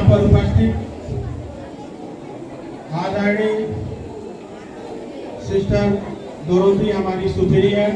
पर उपस्थित आदरणीय सिस्टर डोरोथी हमारी सुपीरियर,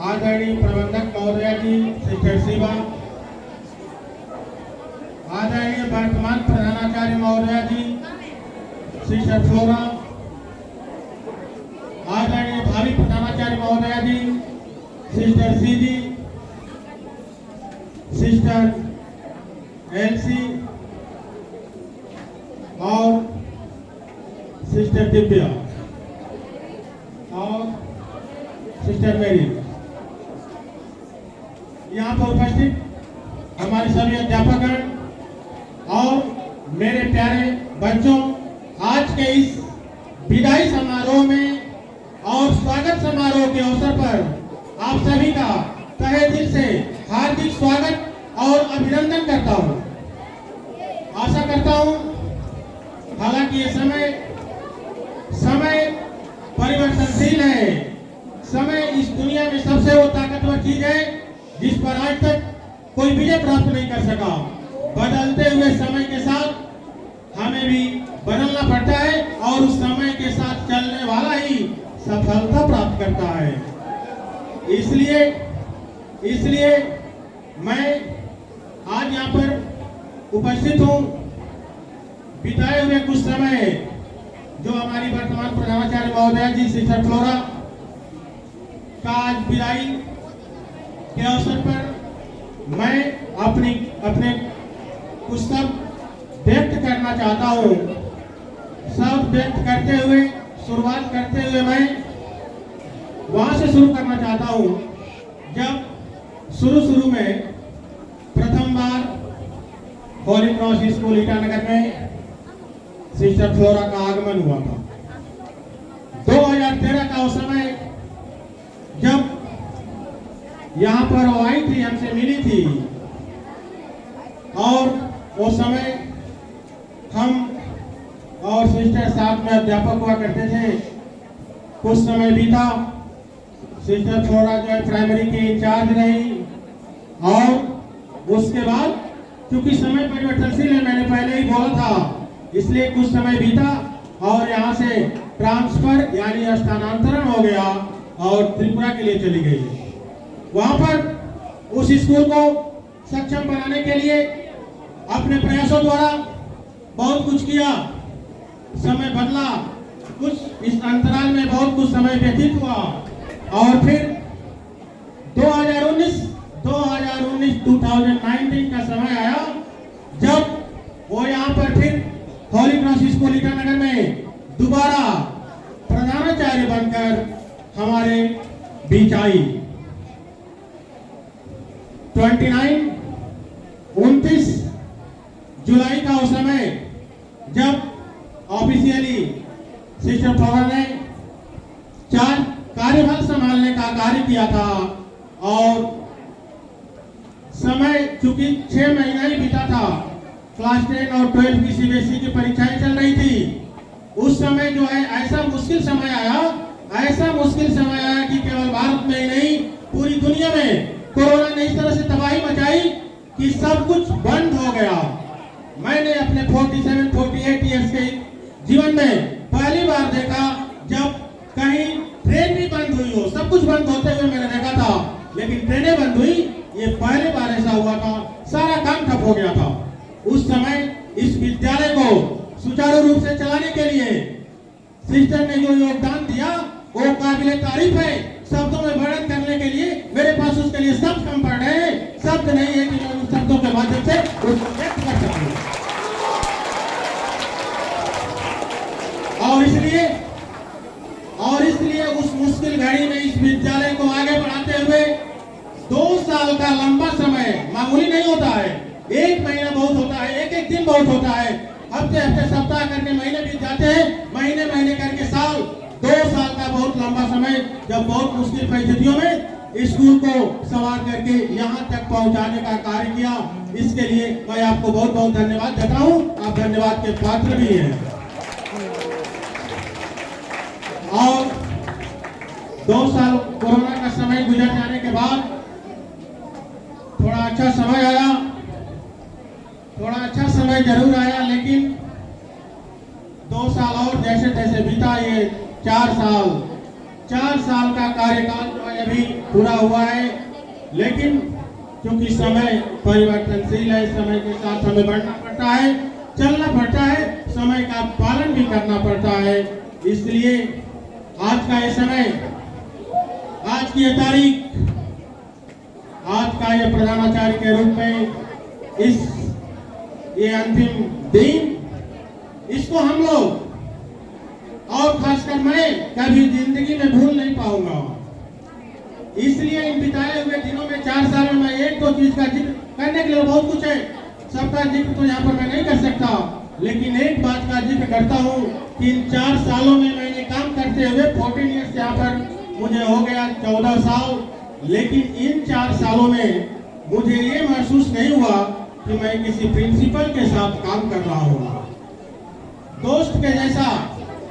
आदरणीय प्रबंधक महोदया जी सिस्टर शिवा, आदरणीय वर्तमान प्रधानाचार्य महोदया जी सिस्टर फ्लोरा, आदरणीय भावी प्रधानाचार्य महोदया जी सिस्टर सीधी, सिस्टर एलसी और सिस्टर दिव्या और सिस्टर मेरी, यहाँ पर उपस्थित हमारे सभी अध्यापकगण और मेरे प्यारे बच्चों, आज के इस विदाई समारोह में और स्वागत समारोह के अवसर पर आप सभी का तहे दिल से हार्दिक स्वागत और अभिनंदन करता हूँ। आशा करता हूँ, हालांकि ये समय परिवर्तनशील है। समय इस दुनिया में सबसे वो ताकतवर चीज है जिस पर आज तक कोई विजय प्राप्त नहीं कर सका। बदलते हुए समय के साथ हमें भी बदलना पड़ता है और उस समय के साथ चलने वाला ही सफलता प्राप्त करता है। इसलिए मैं आज यहाँ पर उपस्थित हूँ। बिताए हुए कुछ समय जो हमारी वर्तमान प्रधानाचार्य महोदया जी सिस्टर फ्लोरा का आज विदाई के अवसर पर मैं अपने कुछ शब्द व्यक्त करना चाहता हूँ। शब्द व्यक्त करते हुए शुरुआत करते हुए मैं वहां से शुरू करना चाहता हूँ जब शुरू में प्रथम बार होली क्रॉस स्कूल ईटानगर में सिस्टर फ्लोरा का आगमन हुआ था। 2013 का उस समय जब यहाँ पर वो आई थी, हमसे मिली थी और वो समय हम और सिस्टर साथ में अध्यापक हुआ करते थे। कुछ समय बीता, सिस्टर फ्लोरा जो है प्राइमरी की इंचार्ज रही और उसके बाद क्योंकि समय परिवर्तनशील है, मैंने पहले ही बोला था, इसलिए कुछ समय बीता और यहाँ से ट्रांसफर यानी स्थानांतरण हो गया और त्रिपुरा के लिए चली गई। वहां पर उस स्कूल को सक्षम बनाने के लिए अपने प्रयासों द्वारा बहुत कुछ किया। समय बदला, कुछ इस अंतराल में बहुत कुछ समय व्यतीत हुआ और फिर 2019 का समय आया जब वो यहाँ पर फिर होली क्रॉस स्कूल ईटानगर में दोबारा प्रधानाचार्य बनकर हमारे बीच आई। 29 जुलाई का उस समय जब ऑफिशियली सिस्टर फ्लोरा ने 4 कार्यभार संभालने का कार्य किया था और समय चूंकि 6 महीना ही बीता था, क्लास 10 और 12 की सीबीएसई की परीक्षाएं चल रही थी। उस समय जो है ऐसा मुश्किल समय आया कि केवल भारत में ही नहीं पूरी दुनिया में कोरोना ने इस तरह से तबाही मचाई कि सब कुछ बंद हो गया। मैंने अपने 47-48 इयर्स के जीवन में पहली बार देखा जब कहीं ट्रेन भी बंद हुई हो। सब कुछ बंद होते हुए मैंने देखा था, लेकिन ट्रेनें बंद हुई, ये पहली बार ऐसा हुआ था। सारा काम ठप हो गया था। उस समय इस विद्यालय को सुचारू रूप से चलाने के लिए सिस्टर ने जो योगदान दिया वो काबिले तारीफ है। शब्दों में वर्णन करने के लिए मेरे पास उसके लिए शब्द कम पड़ रहे हैं। शब्द नहीं है कि मैं उन शब्दों के माध्यम से उसको व्यक्त कर सकूं। और इसलिए उस मुश्किल घड़ी में इस विद्यालय को आगे बढ़ाते हुए 2 साल का लंबा समय मामूली नहीं होता है। 1 महीना बहुत होता है, एक दिन बहुत होता है, हफ्ते सप्ताह करके महीने बीत जाते हैं, महीने करके साल। 2 साल का बहुत लंबा समय जब बहुत मुश्किल परिस्थितियों में स्कूल को संवार करके यहाँ तक पहुँचाने का कार्य किया, इसके लिए मैं आपको बहुत बहुत धन्यवाद देता हूँ। आप धन्यवाद के पात्र भी हैं। और 2 साल कोरोना का समय गुजर जाने के बाद थोड़ा अच्छा समय आया साल और जैसे तैसे बीता, ये 4 साल का कार्यकाल जो है अभी पूरा हुआ है। लेकिन क्योंकि समय परिवर्तनशील है, समय के साथ हमें बढ़ना पड़ता है, चलना पड़ता है, समय का पालन भी करना पड़ता है। इसलिए आज का ये समय, आज की ये तारीख, आज का ये प्रधानाचार्य के रूप में ये अंतिम दिन, इसको हम लोग और खासकर मैं कभी जिंदगी में भूल नहीं पाऊंगा। इसलिए इन बिताए हुए दिनों में 4 साल में मैं एक दो चीज का जिक्र करने के लिए बहुत कुछ है, सबका जिक्र तो यहाँ पर मैं नहीं कर सकता, लेकिन एक बात का जिक्र करता हूँ कि इन 4 सालों में मैंने काम करते हुए 14 ईयर्स यहाँ पर मुझे हो गया 14 साल, लेकिन इन 4 सालों में मुझे ये महसूस नहीं हुआ कि मैं किसी प्रिंसिपल के साथ काम कर रहा हूँ। दोस्त के जैसा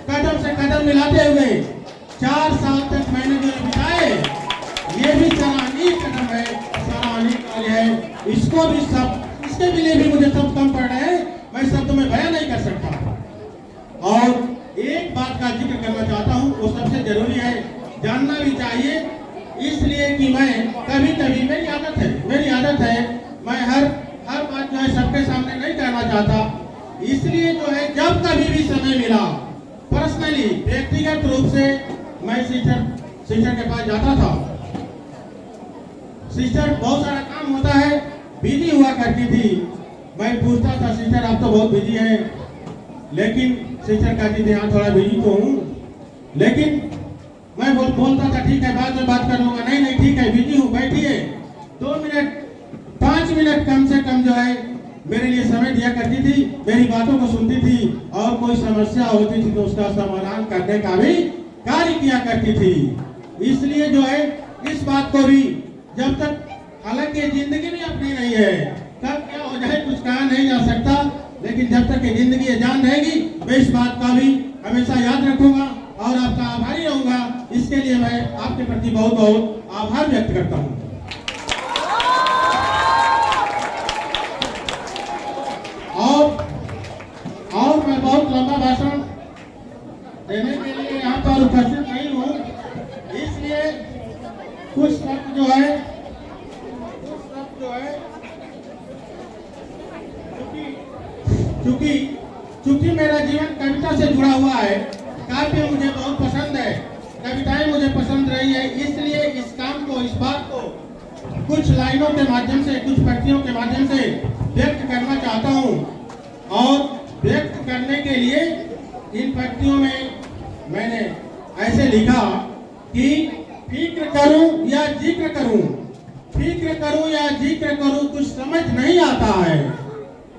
कदम से कदम मिलाते हुए 4 साल तक मैंने जो बिताए, ये भी सराहनीय कदम है, सराहनीय कार्य है। इसको भी इसके लिए भी मुझे सब कम पड़ रहे हैं, मैं शब्दों में बयान नहीं कर सकता। और एक बात का जिक्र करना चाहता हूँ, वो सबसे जरूरी है, जानना भी चाहिए, इसलिए कि मैं कभी कभी मेरी आदत है मैं हर बात जो है सबके सामने नहीं कहना चाहता। इसलिए जो है जब कभी भी समय मिला, पर्सनली व्यक्तिगत रूप से मैं सिस्टर के पास जाता था। सिस्टर बहुत सारा काम होता है, बिजी हुआ करती थी। मैं पूछता था, सिस्टर आप तो बहुत बिजी है, लेकिन सिस्टर कहती थी हाँ थोड़ा बिजी तो हूँ, लेकिन मैं बोलता था ठीक है बाद में बात कर लूंगा, नहीं ठीक है बिजी हूँ, बैठिए 2 मिनट 5 मिनट कम से कम जो है मेरे लिए समय दिया करती थी, मेरी बातों को सुनती थी और कोई समस्या होती थी तो उसका समाधान करने का भी कार्य किया करती थी। इसलिए जो है इस बात को भी जब तक, हालांकि जिंदगी भी अपनी नहीं है, कब क्या हो जाए कुछ कहा नहीं जा सकता, लेकिन जब तक ये जिंदगी है जान रहेगी, मैं इस बात का भी हमेशा याद रखूंगा और आपका आभारी रहूंगा। इसके लिए मैं आपके प्रति बहुत बहुत आभार व्यक्त करता हूँ। और मैं बहुत लंबा भाषण देने के लिए यहाँ पर उपस्थित नहीं हूँ, इसलिए कुछ शब्द जो है चूंकि मेरा जीवन कविता से जुड़ा हुआ है, काव्य मुझे बहुत पसंद है, कविताएं मुझे पसंद रही है, इसलिए इस काम को, इस बात को कुछ लाइनों के माध्यम से, कुछ पंक्तियों के माध्यम से व्यक्त करना चाहता हूँ। और व्यक्त करने के लिए इन पंक्तियों में मैंने ऐसे लिखा कि फिक्र करूं या जिक्र करूं, फिक्र करूं या जिक्र करूं कुछ समझ नहीं आता है,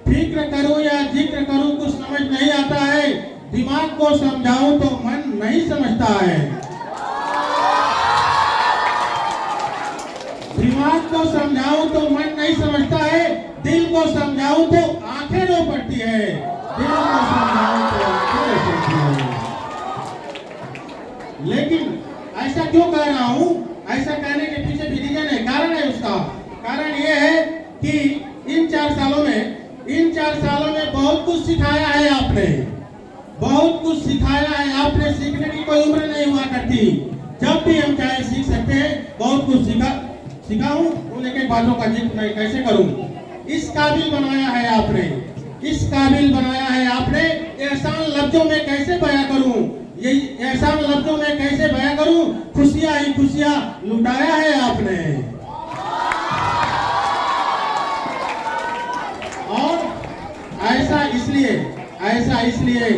फिक्र करूं या जिक्र करूं कुछ समझ नहीं आता है, दिमाग को समझाऊं तो मन नहीं समझता है, दिमाग को समझाऊं तो मन नहीं समझता है, दिल को समझाऊं तो आंखें रो पड़ती है, दिल को समझाऊं तो आंखें रो पड़ती है। लेकिन ऐसा क्यों कह रहा हूँ, ऐसा कहने के पीछे भी रीजन है, कारण है। उसका कारण ये है कि इन 4 सालों में बहुत कुछ सिखाया है आपने, बहुत कुछ सिखाया है आपने। सीखने की कोई उम्र नहीं हुआ करती, जब भी हम चाहे सीख सकते हैं। बहुत कुछ सीखा हूँ, उन एक बातों का जिक्र मैं कैसे करूँ। इस काबिल बनाया है आपने, इस काबिल बनाया है आपने, एहसान लफ्जों में कैसे बयां करूँ, ये एहसान लफ्जों में कैसे बयां करूँ, खुशियाँ ही खुशियाँ लुटाया है आपने। और ऐसा इसलिए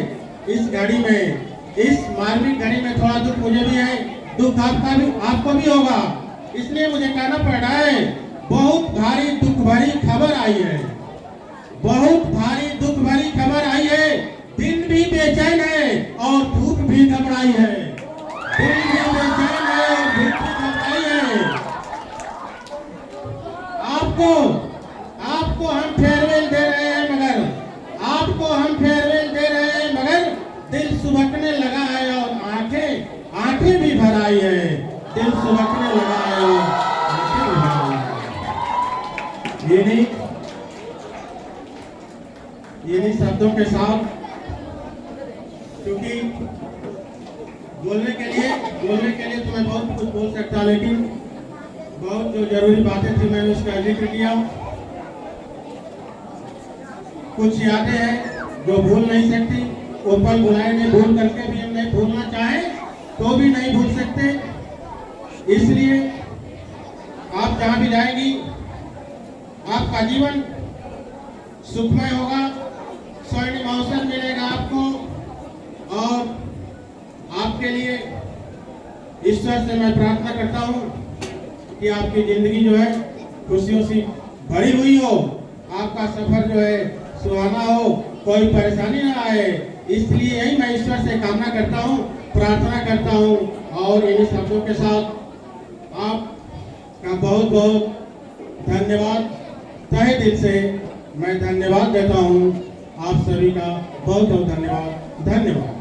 इस घड़ी में, इस मार्मिक घड़ी में थोड़ा दुख मुझे भी है, दुख आपको भी होगा, इसलिए मुझे कहना पड़ रहा है। बहुत भारी दुख भरी खबर आई है, बहुत भारी दुख भरी खबर आई है। दिन भी बेचैन है और धूप भी घबराई है, दिन भी बेचैन है और धूप भी घबराई है। आपको हम फेयरवेल दे रहे हैं, मगर दिल सुबकने लगा है और आंखें भी भर आई है, दिल सुबकने लगा है और आंखें भी भर आई है। इन्हीं शब्दों के साथ क्योंकि बोलने के लिए तो मैं बहुत कुछ बोल सकता, लेकिन बहुत जो जरूरी बातें थी मैंने उसका जिक्र किया। कुछ यादें हैं जो भूल नहीं सकती, वो पल बुलाए नहीं, भूल करके भी हम नहीं भूलना चाहे तो भी नहीं भूल सकते। इसलिए आप जहाँ भी जाएंगी आपका जीवन सुखमय होगा, स्वर्णिम अवसर मिलेगा आपको, और आपके लिए ईश्वर से मैं प्रार्थना करता हूँ कि आपकी जिंदगी जो है खुशियों से भरी हुई हो, आपका सफर जो है सुहाना हो, कोई परेशानी ना आए। इसलिए यही मैं ईश्वर से कामना करता हूँ, प्रार्थना करता हूँ, और इन शब्दों के साथ आपका बहुत बहुत धन्यवाद, तहे दिल से मैं धन्यवाद देता हूँ। आप सभी का बहुत बहुत धन्यवाद।